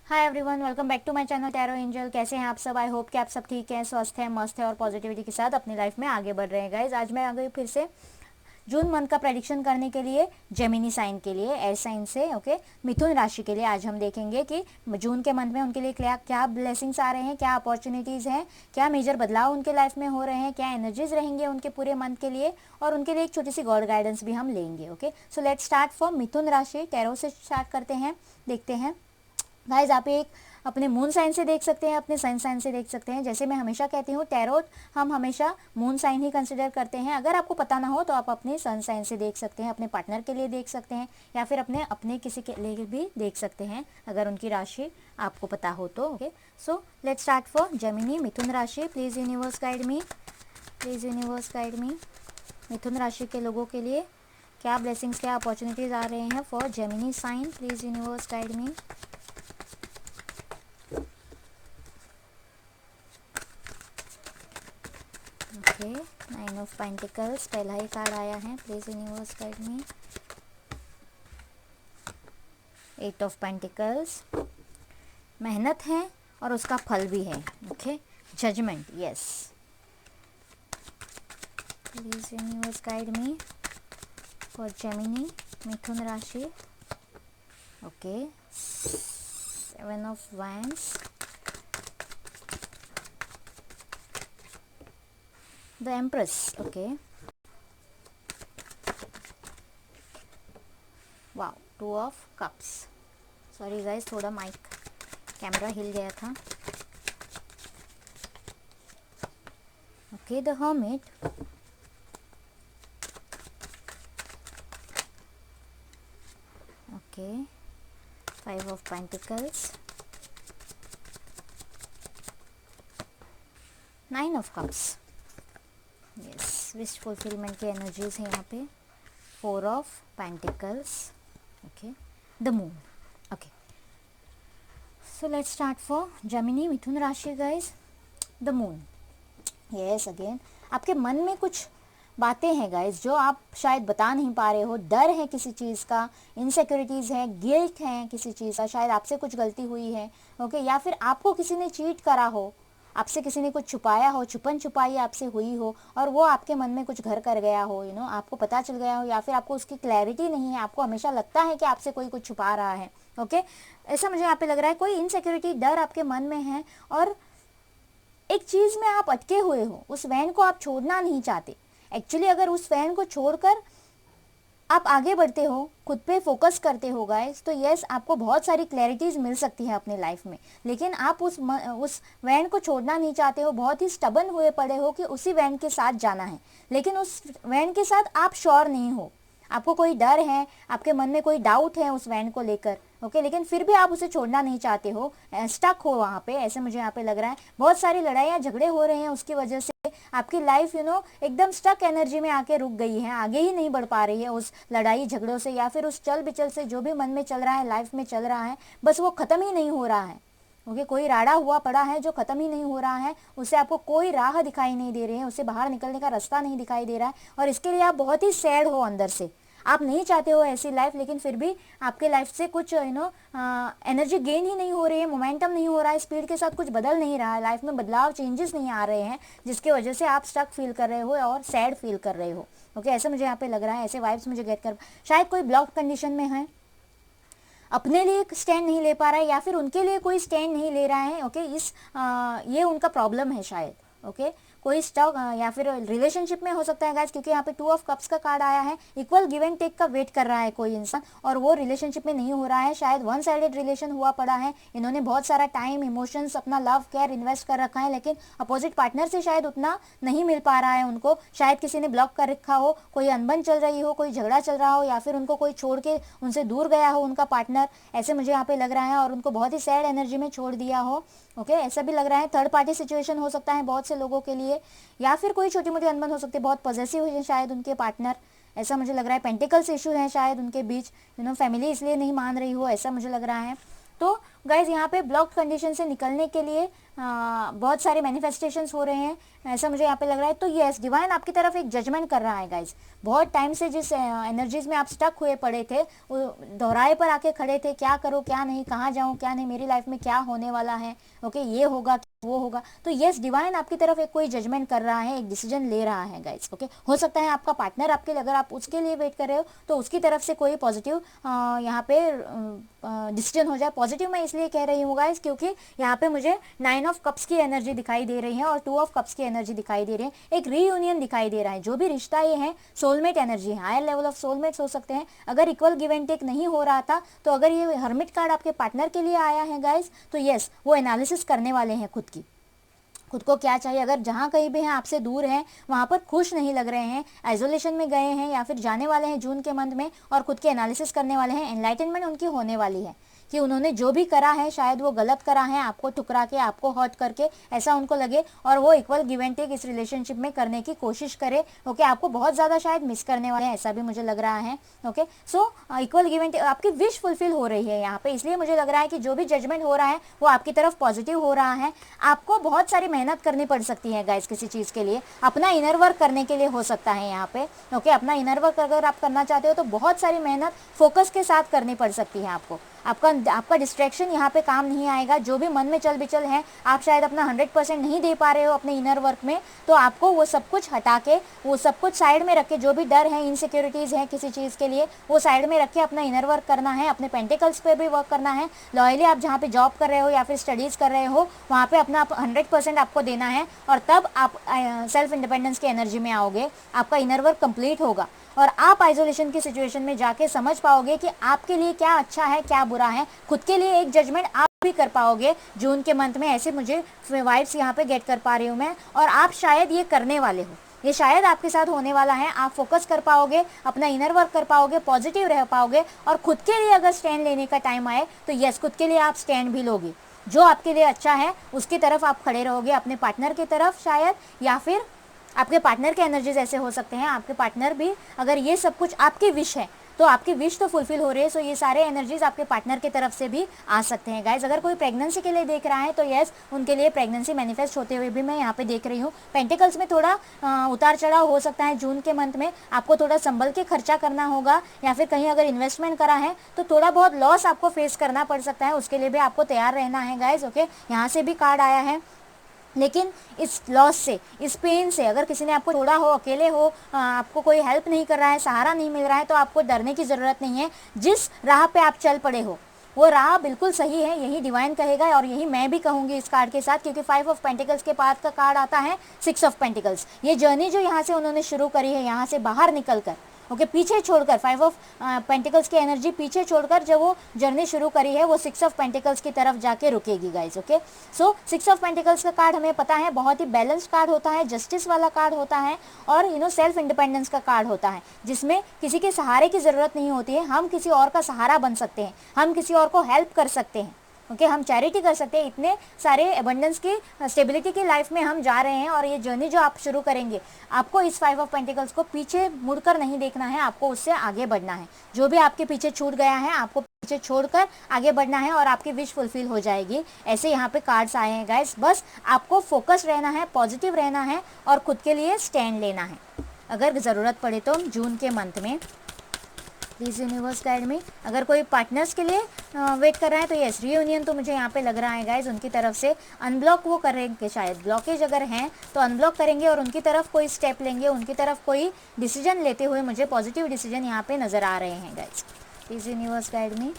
Hi everyone, welcome back to my channel tarot angel. कैसे हैं आप सब? आई होप कि आप सब ठीक हैं, स्वस्थ हैं, मस्त हैं और पॉजिटिविटी के साथ अपनी लाइफ में आगे बढ़ रहे हैं। गाइज, आज मैं आ गई फिर से जून मंथ का प्रेडिक्शन करने के लिए जेमिनी साइन के लिए, एयर साइन से। ओके, मिथुन राशि के लिए आज हम देखेंगे कि जून के मंथ में उनके लिए क्या क्या ब्लेसिंग्स आ रहे हैं, क्या अपॉर्चुनिटीज़ हैं, क्या मेजर बदलाव उनके लाइफ में हो रहे हैं, क्या एनर्जीज रहेंगे उनके पूरे मंथ के लिए, और उनके लिए एक छोटी सी गॉड गाइडेंस भी हम लेंगे। Okay, so let's start for Mithun rashi. Tarot से स्टार्ट करते हैं, देखते हैं। गाइज, आप एक अपने मून साइन से देख सकते हैं, अपने सन साइन से देख सकते हैं। जैसे मैं हमेशा कहती हूँ, टैरोट हम हमेशा मून साइन ही कंसिडर करते हैं। अगर आपको पता ना हो तो आप अपने सन साइन से देख सकते हैं, अपने पार्टनर के लिए देख सकते हैं, या फिर अपने अपने किसी के लिए भी देख सकते हैं अगर उनकी राशि आपको पता हो तो। Okay, so let's start for Gemini, Mithun rashi. Please universe guide me, please universe guide me. Mithun राशि के लोगों के लिए क्या ब्लेसिंग्स, क्या अपॉर्चुनिटीज़ आ रहे हैं for Gemini sign? Please universe guide me. Okay, 9 of pentacles पहला ही कार्ड आया है। Please universe guide me. 8 of pentacles, मेहनत है और उसका फल भी है। Okay, judgement, yes. Please universe guide me for Gemini, Mithun rashi. Okay, 7 of wands, the empress. Okay, wow, 2 of cups. Sorry guys, थोड़ा माइक कैमरा हिल गया था। Okay, the hermit. Okay, 5 of pentacles, 9 of cups. Yes, wish fulfilment की energies है यहाँ पे। 4 of pentacles. Okay, the moon. Okay, so let's start for Gemini, Mithun rashi guys. The moon, yes again आपके मन में कुछ बातें हैं गाइज जो आप शायद बता नहीं पा रहे हो। डर है किसी चीज़ का, इनसिक्योरिटीज़ है, गिल्ट है किसी चीज़ का, शायद आपसे कुछ गलती हुई है। ओके, या फिर आपको किसी ने चीट करा हो, आपसे किसी ने कुछ छुपाया हो, छुपन छुपाई आपसे हुई हो, और वो आपके मन में कुछ घर कर गया हो, आपको पता चल गया हो, या फिर आपको उसकी क्लैरिटी नहीं है, आपको हमेशा लगता है कि आपसे कोई कुछ छुपा रहा है। ओके, ऐसा मुझे यहाँ पे लग रहा है, कोई इनसिक्योरिटी, डर आपके मन में है, और एक चीज़ में आप अटके हुए हो, उस वैन को आप छोड़ना नहीं चाहते। एक्चुअली अगर उस वैन को छोड़कर आप आगे बढ़ते हो, खुद पे फोकस करते हो गाइस, तो यस आपको बहुत सारी क्लैरिटीज मिल सकती है अपने लाइफ में। लेकिन आप उस वैन को छोड़ना नहीं चाहते हो, बहुत ही स्टबन हुए पड़े हो कि उसी वैन के साथ जाना है। लेकिन उस वैन के साथ आप श्योर नहीं हो, आपको कोई डर है, आपके मन में कोई डाउट है उस वैन को लेकर। ओके, लेकिन फिर भी आप उसे छोड़ना नहीं चाहते हो, स्टक हो वहाँ पे, ऐसे मुझे यहाँ पे लग रहा है। बहुत सारी लड़ाइयाँ झगड़े हो रहे हैं, उसकी वजह से आपकी लाइफ एकदम स्टक एनर्जी में आके रुक गई है, आगे ही नहीं बढ़ पा रही है उस लड़ाई झगड़ों से, या फिर उस चल बिचल से। जो भी मन में चल रहा है, लाइफ में चल रहा है, बस वो ख़त्म ही नहीं हो रहा है। ओके, कोई राड़ा हुआ पड़ा है जो ख़त्म ही नहीं हो रहा है, उससे आपको कोई राह दिखाई नहीं दे रही है, उससे बाहर निकलने का रास्ता नहीं दिखाई दे रहा है, और इसके लिए आप बहुत ही सैड हो अंदर से। आप नहीं चाहते हो ऐसी लाइफ, लेकिन फिर भी आपके लाइफ से कुछ एनर्जी गेन ही नहीं हो रही है, मोमेंटम नहीं हो रहा है, स्पीड के साथ कुछ बदल नहीं रहा है, लाइफ में बदलाव, चेंजेस नहीं आ रहे हैं, जिसकी वजह से आप स्टक फील कर रहे हो और सैड फील कर रहे हो। ओके, ऐसा मुझे यहाँ पे लग रहा है, ऐसे वाइब्स मुझे गेट कर, शायद कोई ब्लॉक कंडीशन में है, अपने लिए स्टैंड नहीं ले पा रहा है, या फिर उनके लिए कोई स्टैंड नहीं ले रहा है। ओके, ये उनका प्रॉब्लम है शायद। ओके, कोई स्टॉक या फिर रिलेशनशिप में हो सकता है गाइस, क्योंकि यहाँ पे 2 ऑफ कप्स का कार्ड आया है। इक्वल गिव एंड टेक का वेट कर रहा है कोई इंसान, और वो रिलेशनशिप में नहीं हो रहा है, शायद वन साइडेड रिलेशन हुआ पड़ा है। इन्होंने बहुत सारा टाइम, इमोशंस, अपना लव केयर इन्वेस्ट कर रखा है, लेकिन अपोजिट पार्टनर से शायद उतना नहीं मिल पा रहा है उनको। शायद किसी ने ब्लॉक कर रखा हो, कोई अनबन चल रही हो, कोई झगड़ा चल रहा हो, या फिर उनको कोई छोड़ के उनसे दूर गया हो उनका पार्टनर, ऐसे मुझे यहाँ पे लग रहा है, और उनको बहुत ही सैड एनर्जी में छोड़ दिया हो। ओके, ऐसा भी लग रहा है। थर्ड पार्टी सिचुएशन हो सकता है बहुत से लोगों के लिए, या फिर कोई छोटी मोटी अनबन हो सकती है, बहुत पॉजेसिव है शायद उनके पार्टनर, ऐसा मुझे लग रहा है। पेंटिकल्स इशू है शायद उनके बीच, फैमिली इसलिए नहीं मान रही हो, ऐसा मुझे लग रहा है। तो गाइज यहाँ पे ब्लॉक्ड कंडीशन से निकलने के लिए बहुत सारे मैनिफेस्टेशंस हो रहे हैं, ऐसा मुझे यहाँ पे लग रहा है। तो यस, डिवाइन आपकी तरफ एक जजमेंट कर रहा है गाइज। बहुत टाइम से जिस एनर्जीज में आप स्टक हुए पड़े थे, वो दोहराए पर आके खड़े थे, क्या करो क्या नहीं, कहाँ जाऊँ क्या नहीं, मेरी लाइफ में क्या होने वाला है, ओके ये होगा वो होगा। तो यस, डिवाइन आपकी तरफ एक कोई जजमेंट कर रहा है, एक डिसीजन ले रहा है गाइज, ओके। हो सकता है आपका पार्टनर आपके लिए, अगर आप उसके लिए वेट कर रहे हो तो उसकी तरफ से कोई पॉजिटिव यहाँ पे डिसीजन हो जाए। पॉजिटिव मैं इसलिए कह रही हूँ गाइज क्योंकि यहाँ पे मुझे 9 ऑफ कप्स की एनर्जी दिखाई दे रही है और 2 ऑफ कप्स की एनर्जी दिखाई दे रही है। एक रीयूनियन दिखाई दे रहा है। जो भी रिश्ता ये है सोलमेट एनर्जी है, हायर लेवल ऑफ सोलमेट्स हो सकते हैं। अगर इक्वल गिव एंड टेक नहीं हो रहा था तो अगर ये हर्मिट कार्ड आपके पार्टनर के लिए आया है गाइज, तो यस, वो एनालिसिस करने वाले हैं खुद को क्या चाहिए। अगर जहाँ कहीं भी हैं आपसे दूर हैं, वहाँ पर खुश नहीं लग रहे हैं, आइसोलेशन में गए हैं या फिर जाने वाले हैं जून के मंथ में, और खुद के एनालिसिस करने वाले हैं, एनलाइटनमेंट उनकी होने वाली है कि उन्होंने जो भी करा है शायद वो गलत करा है, आपको ठुकरा के, आपको हर्ट करके, ऐसा उनको लगे, और वो इक्वल गिव एंड टेक इस रिलेशनशिप में करने की कोशिश करे, ओके। आपको बहुत ज़्यादा शायद मिस करने वाले हैं, ऐसा भी मुझे लग रहा है, okay. So equal give and take, आपकी विश फुलफिल हो रही है यहाँ पे, इसलिए मुझे लग रहा है कि जो भी जजमेंट हो रहा है वो आपकी तरफ पॉजिटिव हो रहा है। आपको बहुत सारी मेहनत करनी पड़ सकती है गाइस किसी चीज़ के लिए, अपना इनर वर्क करने के लिए हो सकता है यहाँ पे, ओके। अपना इनर वर्क अगर आप करना चाहते हो तो बहुत सारी मेहनत फोकस के साथ करनी पड़ सकती है आपको। आपका डिस्ट्रैक्शन यहाँ पे काम नहीं आएगा। जो भी मन में चल बिचल है, आप शायद अपना 100% नहीं दे पा रहे हो अपने इनर वर्क में, तो आपको वो सब कुछ हटा के, वो सब कुछ साइड में रख के, जो भी डर है, इनसिक्योरिटीज़ है किसी चीज़ के लिए, वो साइड में रख के अपना इनर वर्क करना है, अपने पेंटिकल्स पे भी वर्क करना है। लॉयली आप जहाँ पे जॉब कर रहे हो या फिर स्टडीज़ कर रहे हो, वहाँ पे अपना 100% आपको देना है, और तब आप सेल्फ इंडिपेंडेंस की एनर्जी में आओगे, आपका इनर वर्क कंप्लीट होगा, और आप आइसोलेशन की सिचुएशन में जाके समझ पाओगे कि आपके लिए क्या अच्छा है क्या बुरा है। खुद के लिए एक जजमेंट आप भी कर पाओगे जून के मंथ में, ऐसे मुझे वाइब्स यहाँ पे गेट कर पा रही हूँ मैं, और आप शायद ये करने वाले हो, ये शायद आपके साथ होने वाला है। आप फोकस कर पाओगे, अपना इनर वर्क कर पाओगे, पॉजिटिव रह पाओगे, और खुद के लिए अगर स्टैंड लेने का टाइम आए तो यस, खुद के लिए आप स्टैंड भी लोगे। जो आपके लिए अच्छा है उसकी तरफ आप खड़े रहोगे, अपने पार्टनर की तरफ शायद, या फिर आपके पार्टनर के एनर्जीज ऐसे हो सकते हैं, आपके पार्टनर भी, अगर ये सब कुछ आपकी विश है तो आपकी विश तो फुलफिल हो रही है, सो ये सारे एनर्जीज आपके पार्टनर की तरफ से भी आ सकते हैं गाइज। अगर कोई प्रेगनेंसी के लिए देख रहा है तो यस, उनके लिए प्रेगनेंसी मैनिफेस्ट होते हुए भी मैं यहाँ पे देख रही हूँ। पेंटिकल्स में थोड़ा उतार चढ़ाव हो सकता है जून के मंथ में, आपको थोड़ा संभल के खर्चा करना होगा, या फिर कहीं अगर इन्वेस्टमेंट करा है तो थोड़ा बहुत लॉस आपको फेस करना पड़ सकता है, उसके लिए भी आपको तैयार रहना है गाइज, ओके। यहाँ से भी कार्ड आया है, लेकिन इस लॉस से, इस पेन से, अगर किसी ने आपको छोड़ा हो, अकेले हो, आपको कोई हेल्प नहीं कर रहा है, सहारा नहीं मिल रहा है, तो आपको डरने की ज़रूरत नहीं है। जिस राह पे आप चल पड़े हो वो राह बिल्कुल सही है, यही डिवाइन कहेगा, और यही मैं भी कहूँगी इस कार्ड के साथ, क्योंकि 5 ऑफ पेंटिकल्स के बाद का कार्ड आता है 6 ऑफ पेंटिकल्स। ये जर्नी जो यहाँ से उन्होंने शुरू करी है, यहाँ से बाहर निकल कर, ओके, पीछे छोड़कर 5 ऑफ पेंटिकल्स की एनर्जी पीछे छोड़कर जब वो जर्नी शुरू करी है, वो 6 ऑफ पेंटिकल्स की तरफ जाके रुकेगी guys, okay. So 6 of pentacles का कार्ड हमें पता है बहुत ही बैलेंस्ड कार्ड होता है, जस्टिस वाला कार्ड होता है, और सेल्फ इंडिपेंडेंस का कार्ड होता है, जिसमें किसी के सहारे की ज़रूरत नहीं होती है। हम किसी और का सहारा बन सकते हैं, हम किसी और को हेल्प कर सकते हैं, ओके, हम चैरिटी कर सकते हैं। इतने सारे एबंडेंस की, स्टेबिलिटी की लाइफ में हम जा रहे हैं, और ये जर्नी जो आप शुरू करेंगे, आपको इस 5 ऑफ पेंटिकल्स को पीछे मुड़कर नहीं देखना है, आपको उससे आगे बढ़ना है। जो भी आपके पीछे छूट गया है, आपको पीछे छोड़कर आगे बढ़ना है, और आपकी विश फुलफिल हो जाएगी। ऐसे यहाँ पे कार्ड्स आए हैं गाइस। बस आपको फोकस रहना है, पॉजिटिव रहना है, और खुद के लिए स्टैंड लेना है अगर ज़रूरत पड़े तो जून के मंथ में। प्लीज़ यूनिवर्स गाइड में, अगर कोई पार्टनर्स के लिए वेट कर रहा है तो यस, रीयूनियन तो मुझे यहाँ पे लग रहा है गाइज, उनकी तरफ से अनब्लॉक वो करेंगे, शायद ब्लॉकेज अगर हैं तो अनब्लॉक करेंगे, और उनकी तरफ कोई स्टेप लेंगे, उनकी तरफ कोई डिसीजन लेते हुए मुझे पॉजिटिव डिसीजन यहाँ पे नज़र आ रहे हैं गाइज। प्लीज़ यूनिवर्स गाइड में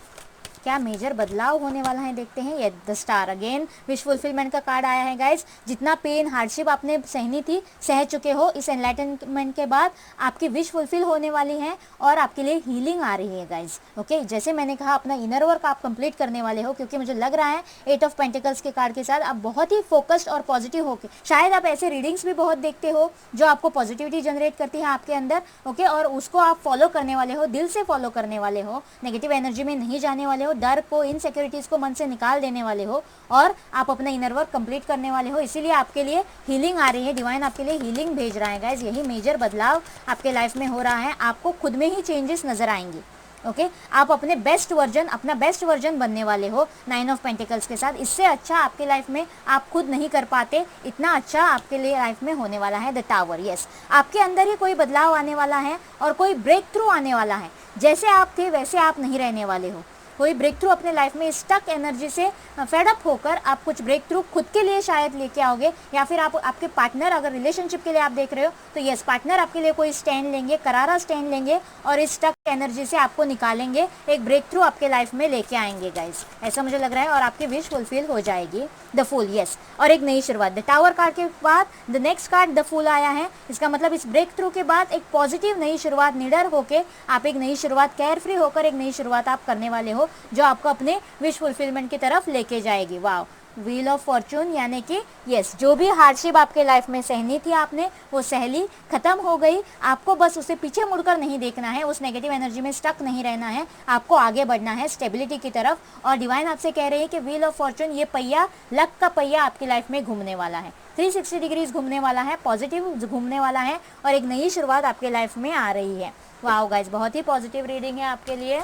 क्या मेजर बदलाव होने वाला है, देखते हैं। ये the star, again wish fulfilment का कार्ड आया है गाइज। जितना पेन, हार्डशिप आपने सहनी थी, सह चुके हो, इस एनलाइटनमेंट के बाद आपकी विश फुलफिल होने वाली है, और आपके लिए हीलिंग आ रही है गाइज, ओके। जैसे मैंने कहा, अपना इनर वर्क आप कंप्लीट करने वाले हो, क्योंकि मुझे लग रहा है 8 ऑफ पेंटिकल्स के कार्ड के साथ आप बहुत ही फोकस्ड और पॉजिटिव होके, शायद आप ऐसे रीडिंग्स भी बहुत देखते हो जो आपको पॉजिटिविटी जनरेट करती है आपके अंदर, ओके, और उसको आप फॉलो करने वाले हो, दिल से फॉलो करने वाले हो, नेगेटिव एनर्जी में नहीं जाने वाले हो, डर को, इनसिक्योरिटीज को मन से निकाल देने वाले हो, और आप अपना इनर वर्क कंप्लीट करने वाले हो। इसीलिए आपके लिए हीलिंग आ रही है, डिवाइन आपके लिए हीलिंग भेज रहा है गाइज। यही मेजर बदलाव आपके लाइफ में हो रहा है, आपको खुद में ही चेंजेस नजर आएंगे, ओके आप अपने बेस्ट वर्जन, अपना बेस्ट वर्जन बनने वाले हो 9 ऑफ पेंटिकल्स के साथ। इससे अच्छा आपके लाइफ में आप खुद नहीं कर पाते, इतना अच्छा आपके लिए लाइफ में होने वाला है द टावर। यस, आपके अंदर ही कोई बदलाव आने वाला है और कोई ब्रेक थ्रू आने वाला है। जैसे आप थे वैसे आप नहीं रहने वाले हो। कोई ब्रेक थ्रू अपने लाइफ में स्टक एनर्जी से फेड अप होकर आप कुछ ब्रेक थ्रू खुद के लिए शायद लेके आओगे, या फिर आप आपके पार्टनर, अगर रिलेशनशिप के लिए आप देख रहे हो तो यस पार्टनर आपके लिए कोई स्टैंड लेंगे, करारा स्टैंड लेंगे और इस स्टक एनर्जी से आपको निकालेंगे, एक ब्रेक थ्रू आपके लाइफ में लेके आएंगे गाइस, ऐसा मुझे लग रहा है। और आपकी विश फुलफिल हो जाएगी द फूल। यस, और एक नई शुरुआत। द टावर कार्ड के बाद the next card the fool आया है। इसका मतलब इस ब्रेक थ्रू के बाद एक पॉजिटिव नई शुरुआत, निडर होके आप एक नई शुरुआत, केयर फ्री होकर एक नई शुरुआत आप करने वाले हो जो आपको अपने विश फुलफिलमेंट की तरफ लेके जाएगी। वाह, व्हील ऑफ फॉर्चून, यानी कि यस जो भी हार्डशिप आपके लाइफ में सहनी थी आपने, वो सहली खत्म हो गई। आपको बस उसे पीछे मुड़कर नहीं देखना है, उस नेगेटिव एनर्जी में स्टक नहीं रहना है, आपको आगे बढ़ना है स्टेबिलिटी की तरफ। और डिवाइन आपसे कह रही है कि व्हील ऑफ फॉर्चून, ये पहिया, लक का पहिया आपकी लाइफ में घूमने वाला है, 360 डिग्रीज घूमने वाला है, पॉजिटिव घूमने वाला है और एक नई शुरुआत आपके लाइफ में आ रही है। वाह गाइस, बहुत ही पॉजिटिव रीडिंग है आपके लिए।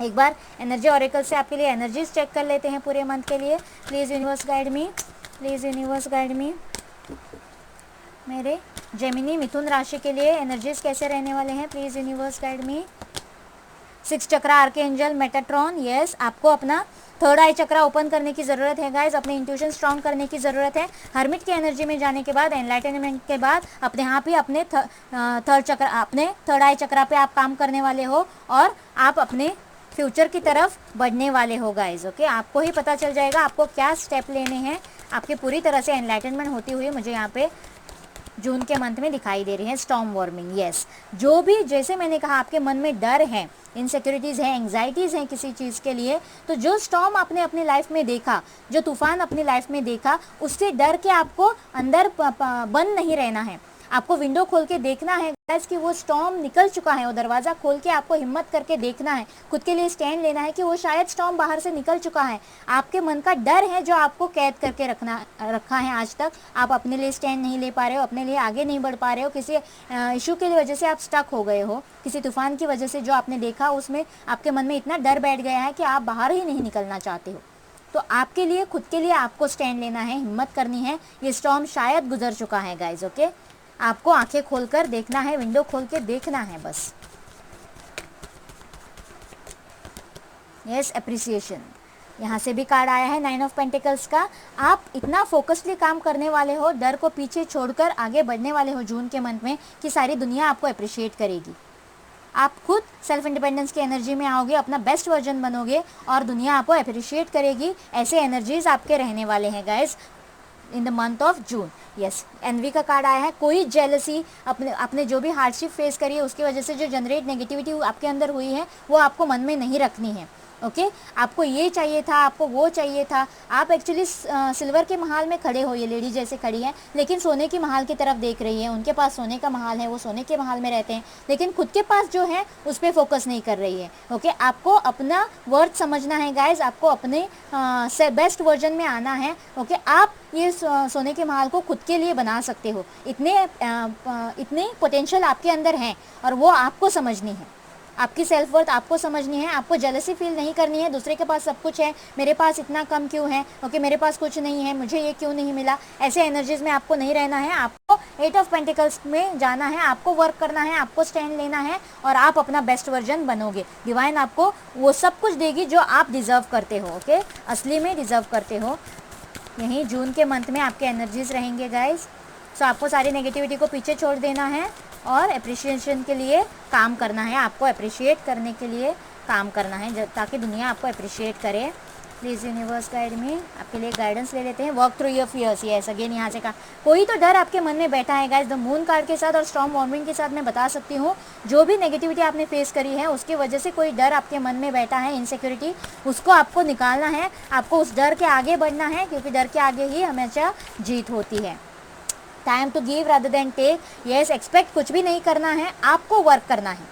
एक बार एनर्जी ऑरेकल से आपके लिए एनर्जीज चेक कर लेते हैं पूरे मंथ के लिए। Please universe guide me, please universe guide मी। मेरे जेमिनी मिथुन राशि के लिए एनर्जीज कैसे रहने वाले हैं, please universe guide me. 6 chakra archangel Metatron. Yes, आपको अपना थर्ड आई चक्रा ओपन करने की ज़रूरत है गाइज, अपने इंट्यूशन स्ट्रॉन्ग करने की ज़रूरत है। हर्मिट की एनर्जी में जाने के बाद, एनलाइटनमेंट के बाद अपने आप ही अपने थर्ड आई चक्रा पे आप काम करने वाले हो और आप अपने फ्यूचर की तरफ बढ़ने वाले हो गाइज। ओके, आपको ही पता चल जाएगा आपको क्या स्टेप लेने हैं। आपकी पूरी तरह से एनलाइटनमेंट होती हुई मुझे यहाँ पे जून के मंथ में दिखाई दे रही है। स्टॉर्म वार्मिंग, यस, जो भी, जैसे मैंने कहा आपके मन में डर है, इनसिक्योरिटीज़ है, एंग्जाइटीज़ हैं किसी चीज़ के लिए, तो जो स्टॉर्म आपने अपनी लाइफ में देखा, जो तूफान अपनी लाइफ में देखा, उससे डर के आपको अंदर बंद नहीं रहना है। आपको विंडो खोल के देखना है गाइस कि वो स्टॉर्म निकल चुका है, वो दरवाज़ा खोल के आपको हिम्मत करके देखना है, खुद के लिए स्टैंड लेना है कि वो शायद स्टॉर्म बाहर से निकल चुका है। आपके मन का डर है जो आपको कैद करके रखा है आज तक। आप अपने लिए स्टैंड नहीं ले पा रहे हो, अपने लिए आगे नहीं बढ़ पा रहे हो, किसी इशू की वजह से आप स्टक हो गए हो, किसी तूफान की वजह से जो आपने देखा उसमें आपके मन में इतना डर बैठ गया है कि आप बाहर ही नहीं निकलना चाहते हो। तो आपके लिए, खुद के लिए आपको स्टैंड लेना है, हिम्मत करनी है। ये स्टॉर्म शायद गुजर चुका है गाइज। ओके, आपको आंखें खोलकर देखना है, विंडो खोल के देखना है बस। यस, एप्रिसिएशन, यहाँ से भी कार्ड आया है 9 ऑफ पेंटिकल्स का। आप इतना फोकसली काम करने वाले हो, डर को पीछे छोड़कर आगे बढ़ने वाले हो जून के मंथ में कि सारी दुनिया आपको अप्रिशिएट करेगी। आप खुद सेल्फ इंडिपेंडेंस की एनर्जी में आओगे, अपना बेस्ट वर्जन बनोगे और दुनिया आपको अप्रिशिएट करेगी। ऐसे एनर्जीज आपके रहने वाले हैं guys in the month of June. Yes, envy का कार्ड आया है। कोई जेलसी, अपने जो भी हार्डशिप फेस करी है उसकी वजह से जो जनरेट नेगेटिविटी आपके अंदर हुई है वो आपको मन में नहीं रखनी है। ओके, आपको ये चाहिए था, आपको वो चाहिए था। आप एक्चुअली सिल्वर के महल में खड़े हो, ये लेडी जैसे खड़ी है, लेकिन सोने की महल की तरफ देख रही है। उनके पास सोने का महल है, वो सोने के महल में रहते हैं, लेकिन खुद के पास जो है उस पर फोकस नहीं कर रही है। ओके, आपको अपना वर्थ समझना है गाइज, आपको अपने बेस्ट वर्जन में आना है। ओके, आप ये सोने के महल को खुद के लिए बना सकते हो। इतने पोटेंशियल आपके अंदर हैं और वो आपको समझनी है। आपकी सेल्फ वर्थ आपको समझनी है। आपको जेलसी फील नहीं करनी है, दूसरे के पास सब कुछ है, मेरे पास इतना कम क्यों है, ओके मेरे पास कुछ नहीं है, मुझे ये क्यों नहीं मिला, ऐसे एनर्जीज में आपको नहीं रहना है। आपको 8 ऑफ पेंटिकल्स में जाना है, आपको वर्क करना है, आपको स्टैंड लेना है और आप अपना बेस्ट वर्जन बनोगे। डिवाइन आपको वो सब कुछ देगी जो आप डिज़र्व करते हो। ओके, असली में डिज़र्व करते हो। यहीं जून के मंथ में आपके एनर्जीज रहेंगे गाइज। सो आपको सारी नेगेटिविटी को पीछे छोड़ देना है और अप्रिशिएशन के लिए काम करना है। आपको अप्रिशिएट करने के लिए काम करना है ताकि दुनिया आपको अप्रिशिएट करे। प्लीज़ यूनिवर्स गाइड में, आपके लिए गाइडेंस ले लेते हैं। Work through your fears. Yes, again यहाँ से कहा कोई तो डर आपके मन में बैठा है गाइज। द मून कार्ड के साथ और स्टॉर्म वार्मिंग के साथ मैं बता सकती हूँ, जो भी नेगेटिविटी आपने फेस करी है उसकी वजह से कोई डर आपके मन में बैठा है, इनसिक्योरिटी, उसको आपको निकालना है। आपको उस डर के आगे बढ़ना है, क्योंकि डर के आगे ही हमेशा जीत होती है। Time to give rather than take. Yes, expect कुछ भी नहीं करना है, आपको वर्क करना है।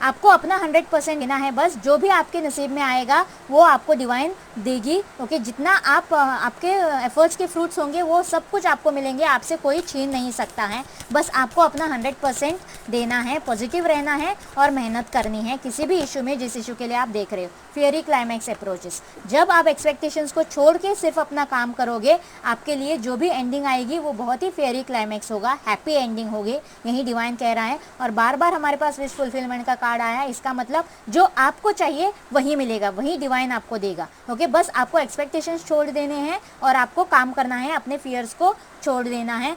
आपको अपना 100% देना है, बस जो भी आपके नसीब में आएगा वो आपको डिवाइन देगी। ओके, जितना आप आपके एफर्ट्स के फ्रूट्स होंगे वो सब कुछ आपको मिलेंगे, आपसे कोई छीन नहीं सकता है। बस आपको अपना 100% देना है, पॉजिटिव रहना है और मेहनत करनी है किसी भी इशू में, जिस इशू के लिए आप देख रहे हो। फेयरी क्लाइमैक्स अप्रोचेस, जब आप एक्सपेक्टेशंस को छोड़ के सिर्फ अपना काम करोगे, आपके लिए जो भी एंडिंग आएगी वो बहुत ही फेयरी क्लाइमैक्स होगा, हैप्पी एंडिंग होगी, यही डिवाइन कह रहा है। और बार बार हमारे पास विश फुलफिलमेंट का कार्ड आया है, इसका मतलब जो आपको चाहिए वही मिलेगा, वही डिवाइन आपको देगा। ओके, बस आपको एक्सपेक्टेशंस छोड़ देने हैं और आपको काम करना है, अपने फियर्स को छोड़ देना है।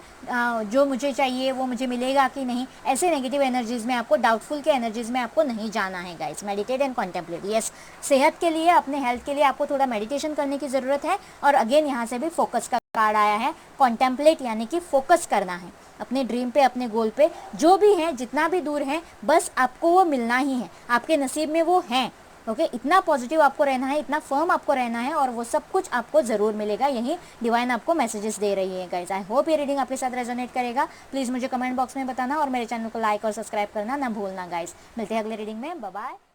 जो मुझे चाहिए वो मुझे मिलेगा कि नहीं, ऐसे नेगेटिव एनर्जीज में आपको, डाउटफुल के एनर्जीज में आपको नहीं जाना है guys. Meditate and contemplate. Yes, सेहत के लिए, अपने हेल्थ के लिए आपको थोड़ा मेडिटेशन करने की ज़रूरत है। और अगेन यहाँ से भी फोकस का कार्ड आया है, कॉन्टेम्पलेट यानी कि फोकस करना है अपने ड्रीम पे, अपने गोल पे। जो भी है, जितना भी दूर है, बस आपको वो मिलना ही है, आपके नसीब में वो है। ओके, इतना पॉजिटिव आपको रहना है, इतना फर्म आपको रहना है और वो सब कुछ आपको ज़रूर मिलेगा, यही डिवाइन आपको मैसेजेस दे रही है गाइज। आई होप ये रीडिंग आपके साथ रेजोनेट करेगा। प्लीज़ मुझे कमेंट बॉक्स में बताना और मेरे चैनल को लाइक और सब्सक्राइब करना ना भूलना गाइज। मिलते हैं अगले रीडिंग में, बाय बाय।